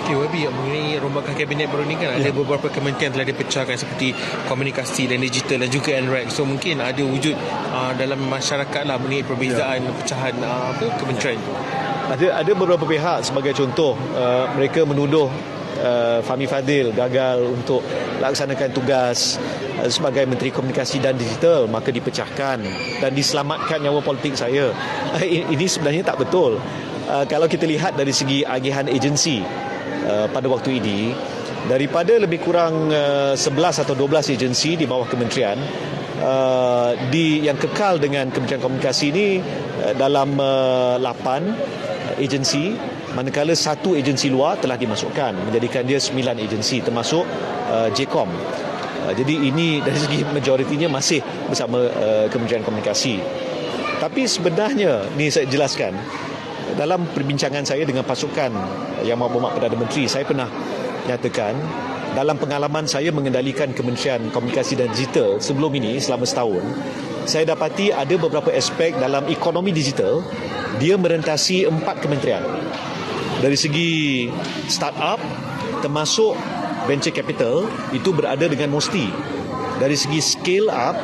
Okay, Wabi, mengenai rombakan kabinet baru ni kan ada beberapa kementerian telah dipecahkan seperti komunikasi dan digital dan juga NREC. So mungkin ada wujud dalam masyarakat lah mengenai perbezaan pecahan kementerian. Ada beberapa pihak sebagai contoh mereka menuduh Fahmi Fadzil gagal untuk laksanakan tugas sebagai Menteri Komunikasi dan Digital, maka dipecahkan dan diselamatkan nyawa politik saya. Ini sebenarnya tak betul. Kalau kita lihat dari segi agihan agensi pada waktu ini, daripada lebih kurang 11 atau 12 agensi di bawah kementerian yang kekal dengan Kementerian Komunikasi ini dalam 8 agensi, manakala satu agensi luar telah dimasukkan, menjadikan dia 9 agensi termasuk JCOM. Jadi ini dari segi majoritinya masih bersama Kementerian Komunikasi. Tapi sebenarnya ni saya jelaskan, dalam perbincangan saya dengan pasukan Yang Berhormat Perdana Menteri, saya pernah nyatakan dalam pengalaman saya mengendalikan Kementerian Komunikasi dan Digital sebelum ini selama setahun, saya dapati ada beberapa aspek dalam ekonomi digital dia merentasi 4 kementerian. Dari segi startup termasuk venture capital itu berada dengan Musti. Dari segi scale up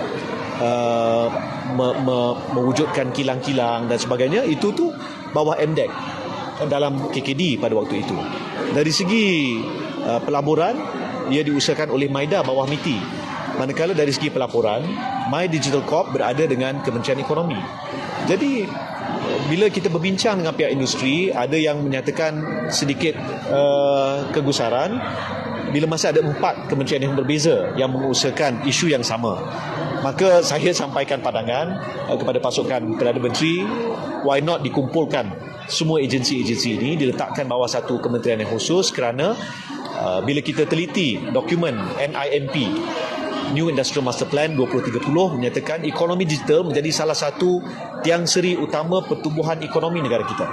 mewujudkan kilang-kilang dan sebagainya, itu tu bawah MDEC dalam KKD pada waktu itu. Dari segi pelaburan, ia diusahakan oleh MIDA bawah MITI. Manakala dari segi pelaporan, My Digital Corp berada dengan Kementerian Ekonomi. Jadi bila kita berbincang dengan pihak industri, ada yang menyatakan sedikit kegusaran bila masa ada 4 kementerian yang berbeza yang mengusahakan isu yang sama. Maka saya sampaikan pandangan kepada pasukan Perdana Menteri, why not dikumpulkan semua agensi-agensi ini, diletakkan bawah satu kementerian yang khusus, kerana bila kita teliti dokumen NIMP, New Industrial Master Plan 2030, menyatakan ekonomi digital menjadi salah satu tiang seri utama pertumbuhan ekonomi negara kita.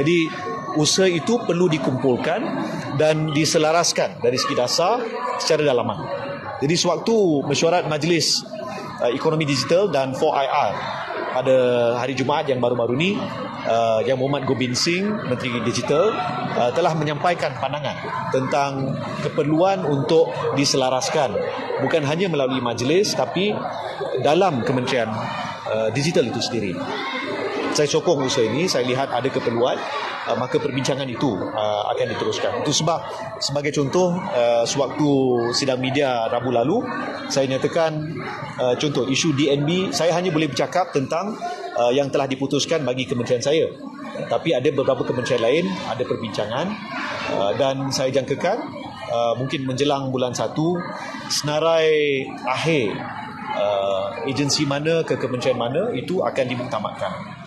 Jadi usaha itu perlu dikumpulkan dan diselaraskan dari segi dasar secara dalaman. Jadi sewaktu mesyuarat Majlis Ekonomi Digital dan 4IR pada hari Jumaat yang baru-baru ini, Yang Berhormat Gobind Singh, Menteri Digital, telah menyampaikan pandangan tentang keperluan untuk diselaraskan bukan hanya melalui majlis tapi dalam Kementerian Digital itu sendiri. Saya sokong usaha ini, saya lihat ada keperluan, maka perbincangan itu akan diteruskan. Itu sebab sebagai contoh, sewaktu sidang media Rabu lalu, saya nyatakan contoh isu DNB, saya hanya boleh bercakap tentang yang telah diputuskan bagi kementerian saya. Tapi ada beberapa kementerian lain ada perbincangan, dan saya jangkakan mungkin menjelang bulan 1, senarai akhir agensi mana ke kementerian mana itu akan dimuktamadkan.